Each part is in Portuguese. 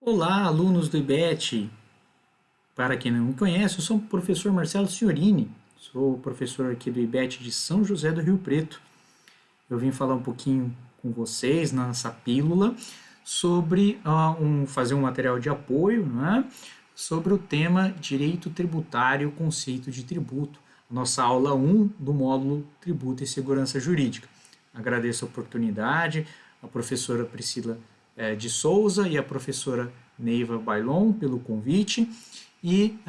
Olá, alunos do IBET. Para quem não me conhece, eu sou o professor Marcelo Signorini, sou professor aqui do IBET de São José do Rio Preto. Eu vim falar um pouquinho com vocês nessa pílula sobre fazer um material de apoio, né, sobre o tema Direito Tributário, Conceito de Tributo, a nossa aula 1 do módulo Tributo e Segurança Jurídica. Agradeço a oportunidade, a professora Priscila de Souza e a professora Neiva Bailon pelo convite e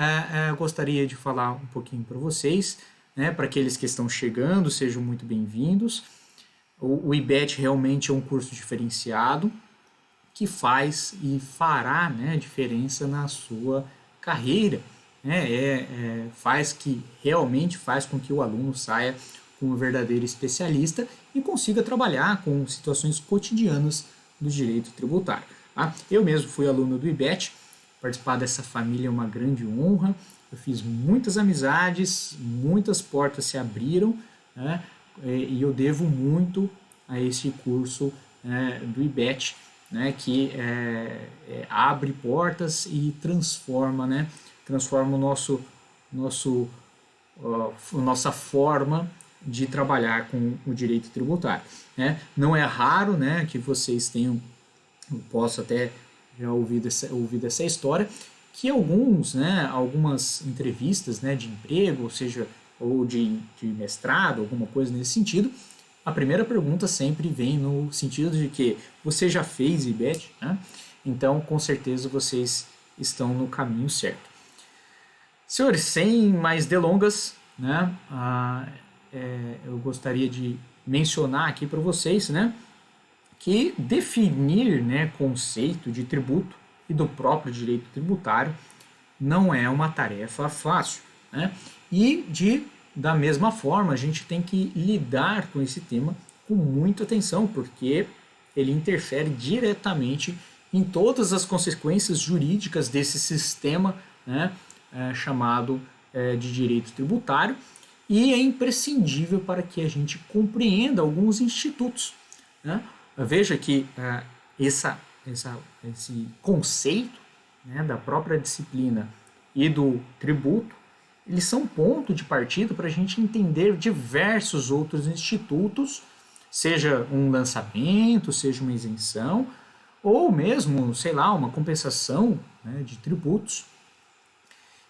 gostaria de falar um pouquinho para vocês, né, para aqueles que estão chegando, sejam muito bem-vindos. O IBET realmente é um curso diferenciado que faz e fará, né, diferença na sua carreira, né, realmente faz com que o aluno saia como um verdadeiro especialista e consiga trabalhar com situações cotidianas do direito tributário. Tá? Eu mesmo fui aluno do IBET, participar dessa família é uma grande honra, eu fiz muitas amizades, muitas portas se abriram, né, e eu devo muito a esse curso do IBET, né, que abre portas e transforma, né, transforma nossa forma de trabalhar com o direito tributário. Né? Não é raro, né, que vocês tenham, posso até já ouvido essa história, que algumas entrevistas, né, de emprego, ou seja, ou de mestrado, alguma coisa nesse sentido, a primeira pergunta sempre vem no sentido de que você já fez IBET, né? Então com certeza vocês estão no caminho certo. Senhores, sem mais delongas, né, eu gostaria de mencionar aqui para vocês, né, que definir, né, conceito de tributo e do próprio direito tributário não é uma tarefa fácil, né? Da mesma forma, a gente tem que lidar com esse tema com muita atenção, porque ele interfere diretamente em todas as consequências jurídicas desse sistema, né, chamado de direito tributário, e é imprescindível para que a gente compreenda alguns institutos. Né? Veja que esse conceito, né, da própria disciplina e do tributo, eles são ponto de partida para a gente entender diversos outros institutos, seja um lançamento, seja uma isenção, ou mesmo, sei lá, uma compensação, né, de tributos,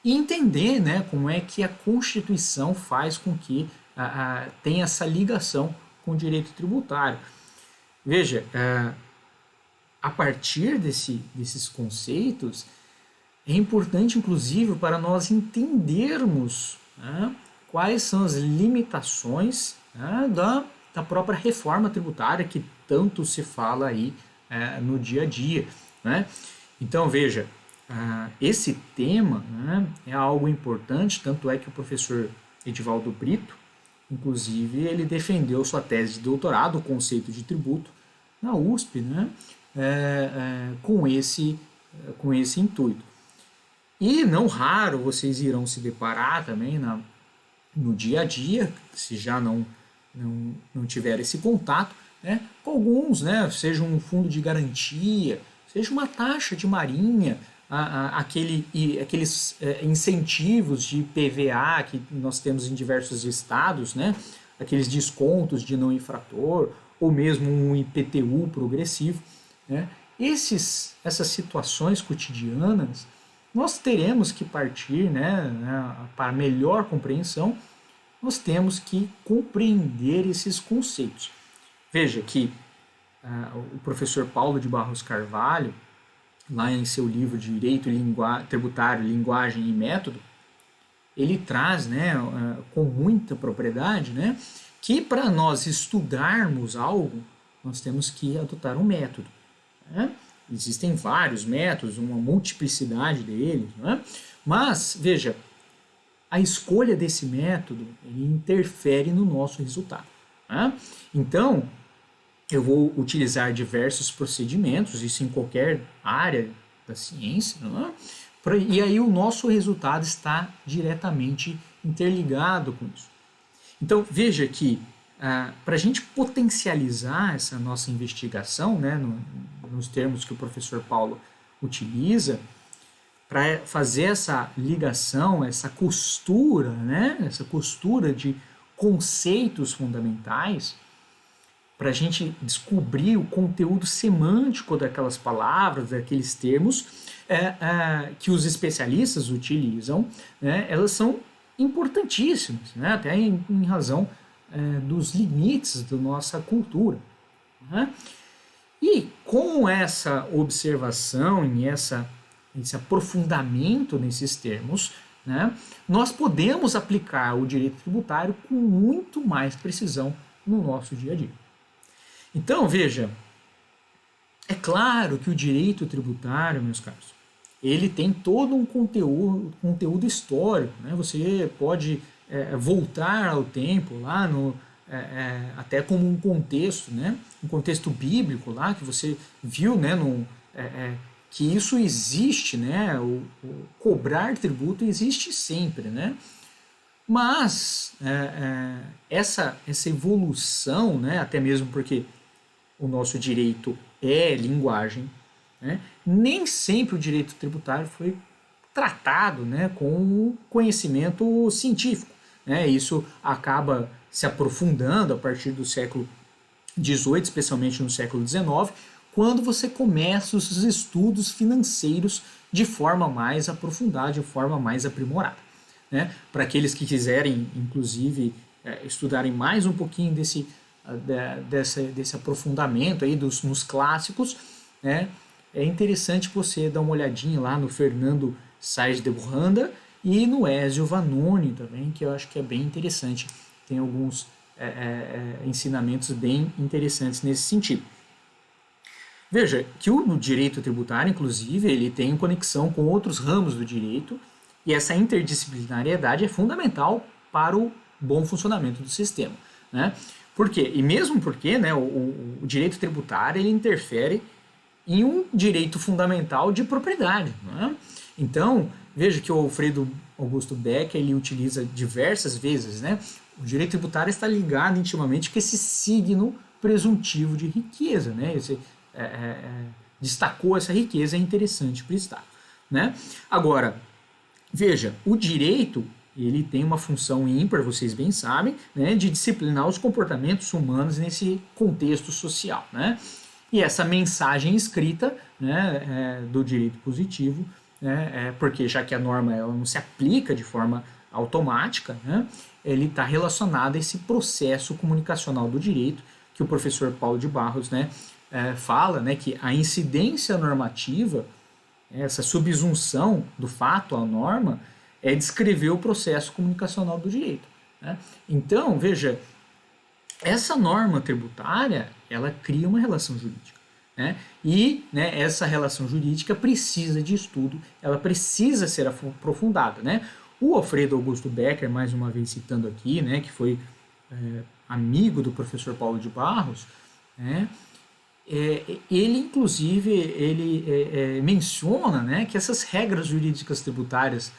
e entender, né, como é que a Constituição faz com que tenha essa ligação com o direito tributário. Veja, a partir desses conceitos, é importante, inclusive, para nós entendermos, né, quais são as limitações, né, da própria reforma tributária que tanto se fala aí no dia a dia. Né? Então, veja, esse tema, né, é algo importante, tanto é que o professor Edivaldo Brito, inclusive, ele defendeu sua tese de doutorado, o conceito de tributo, na USP, né, com esse intuito. E não raro vocês irão se deparar também no dia a dia, se já não tiver esse contato, né, com alguns, né, seja um fundo de garantia, seja uma taxa de marinha, aqueles incentivos de PVA que nós temos em diversos estados, né, aqueles descontos de não infrator, ou mesmo um IPTU progressivo. Né, essas situações cotidianas, nós teremos que partir, né, para melhor compreensão, nós temos que compreender esses conceitos. Veja que o professor Paulo de Barros Carvalho, lá em seu livro Direito Tributário, Linguagem e Método, ele traz, né, com muita propriedade, né, que para nós estudarmos algo, nós temos que adotar um método. Né? Existem vários métodos, uma multiplicidade deles, né? Mas, veja, a escolha desse método ele interfere no nosso resultado. Né? Então, eu vou utilizar diversos procedimentos, isso em qualquer área da ciência, né? E aí o nosso resultado está diretamente interligado com isso. Então, veja que para a gente potencializar essa nossa investigação, né, nos termos que o professor Paulo utiliza para fazer essa ligação, essa costura, né? Essa costura de conceitos fundamentais para a gente descobrir o conteúdo semântico daquelas palavras, daqueles termos que os especialistas utilizam, né? Elas são importantíssimas, né? Até em razão dos limites da nossa cultura, né? E com essa observação e esse aprofundamento nesses termos, né, nós podemos aplicar o direito tributário com muito mais precisão no nosso dia a dia. Então, veja, é claro que o direito tributário, meus caros, ele tem todo um conteúdo histórico, né? Você pode voltar ao tempo lá até como um contexto, né? Um contexto bíblico lá que você viu, né? Que isso existe, né? O cobrar tributo existe sempre, né? Mas essa evolução, né? Até mesmo porque o nosso direito é linguagem, né? Nem sempre o direito tributário foi tratado, né, com conhecimento científico, né? Isso acaba se aprofundando a partir do século XVIII, especialmente no século XIX, quando você começa os estudos financeiros de forma mais aprofundada, de forma mais aprimorada, né? Para aqueles que quiserem, inclusive, estudarem mais um pouquinho desse aprofundamento aí nos clássicos, né? É interessante você dar uma olhadinha lá no Fernando Sáenz de Borranda e no Ezio Vanoni também, que eu acho que é bem interessante. Tem alguns ensinamentos bem interessantes nesse sentido. Veja que o direito tributário, inclusive, ele tem conexão com outros ramos do direito e essa interdisciplinariedade é fundamental para o bom funcionamento do sistema, né? Por quê? E mesmo porque, né, o direito tributário ele interfere em um direito fundamental de propriedade, né? Então, veja que o Alfredo Augusto Becker ele utiliza diversas vezes, né? O direito tributário está ligado intimamente com esse signo presuntivo de riqueza, né? Destacou essa riqueza, é interessante para o Estado, né? Agora, veja, o direito ele tem uma função ímpar, vocês bem sabem, né, de disciplinar os comportamentos humanos nesse contexto social, né? E essa mensagem escrita, né, do direito positivo, né, porque já que a norma ela não se aplica de forma automática, né, ele está relacionado a esse processo comunicacional do direito que o professor Paulo de Barros, né, fala, né, que a incidência normativa, essa subsunção do fato à norma, é descrever o processo comunicacional do direito, né? Então, veja, essa norma tributária, ela cria uma relação jurídica, né? E, né, essa relação jurídica precisa de estudo, ela precisa ser aprofundada, né? O Alfredo Augusto Becker, mais uma vez citando aqui, né, que foi amigo do professor Paulo de Barros, né, ele, inclusive, menciona, né, que essas regras jurídicas tributárias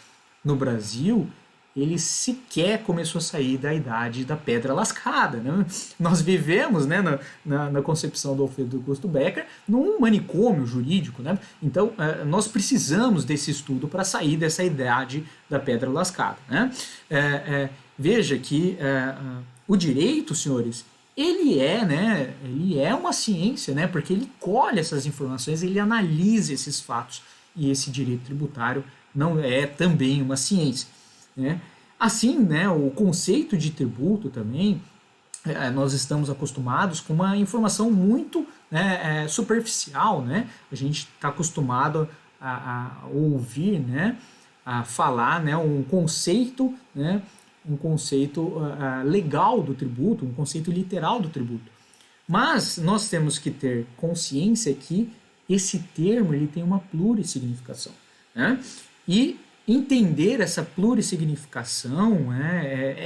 no Brasil, ele sequer começou a sair da idade da pedra lascada, né? Nós vivemos, né, na concepção do Alfredo Augusto Becker, num manicômio jurídico, né? Então, nós precisamos desse estudo para sair dessa idade da pedra lascada, né? Veja que o direito, senhores, ele é uma ciência, né? Porque ele colhe essas informações, ele analisa esses fatos, e esse direito tributário não é também uma ciência, né? Assim, né, o conceito de tributo também, nós estamos acostumados com uma informação muito, né, superficial, né? A gente está acostumado a ouvir, né, a falar, né, um conceito, né, legal do tributo, um conceito literal do tributo. Mas nós temos que ter consciência que esse termo ele tem uma plurissignificação, né? E entender essa plurissignificação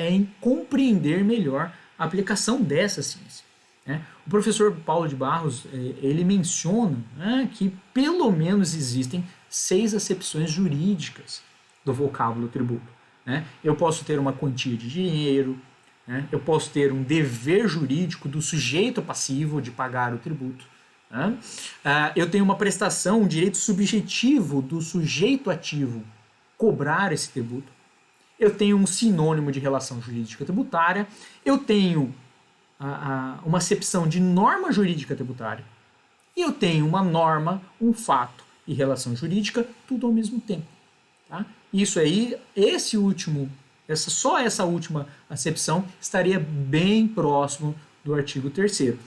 em compreender melhor a aplicação dessa ciência, né? O professor Paulo de Barros ele menciona, né, que pelo menos existem 6 acepções jurídicas do vocábulo tributo, né? Eu posso ter uma quantia de dinheiro, né? Eu posso ter um dever jurídico do sujeito passivo de pagar o tributo, Né? Eu tenho uma prestação, um direito subjetivo do sujeito ativo cobrar esse tributo. Eu tenho um sinônimo de relação jurídica tributária. Eu tenho uma acepção de norma jurídica tributária. E eu tenho uma norma, um fato e relação jurídica, tudo ao mesmo tempo. Tá? Isso aí, só essa última acepção estaria bem próximo do artigo 3º.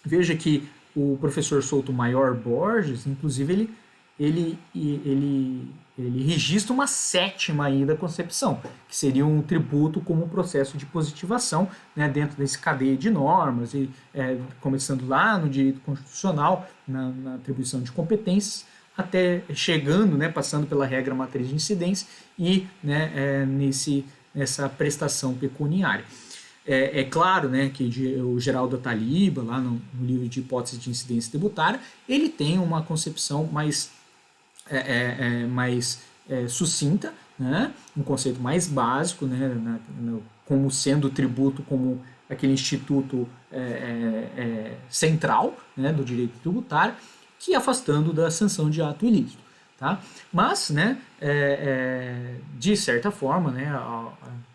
Veja que o professor Souto-Maior Borges, inclusive, ele registra uma 7ª ainda concepção, que seria um tributo como processo de positivação, né, dentro desse cadeia de normas, e começando lá no direito constitucional, na atribuição de competências, até chegando, né, passando pela regra matriz de incidência e, né, nessa prestação pecuniária. É claro, né, que o Geraldo Ataliba, lá no livro de hipótese de incidência tributária, ele tem uma concepção mais sucinta, né? Um conceito mais básico, né? Como sendo o tributo como aquele instituto central, né, do direito tributário, que afastando da sanção de ato ilícito. Tá? Mas, né, de certa forma, né,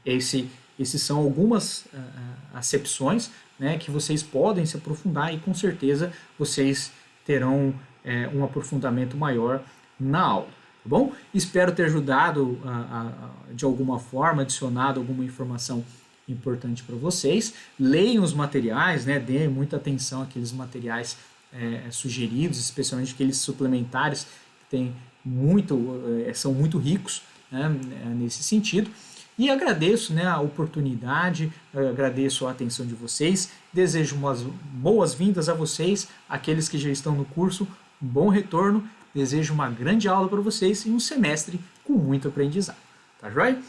esses são algumas acepções, né, que vocês podem se aprofundar e com certeza vocês terão um aprofundamento maior na aula. Tá bom? Espero ter ajudado de alguma forma, adicionado alguma informação importante para vocês. Leiam os materiais, né? Deem muita atenção àqueles materiais sugeridos, especialmente aqueles suplementares que são muito ricos, né, nesse sentido. E agradeço, né, a oportunidade, agradeço a atenção de vocês, desejo umas boas-vindas a vocês, aqueles que já estão no curso, um bom retorno. Desejo uma grande aula para vocês e um semestre com muito aprendizado. Tá joia?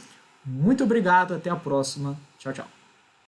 Muito obrigado, até a próxima. Tchau, tchau.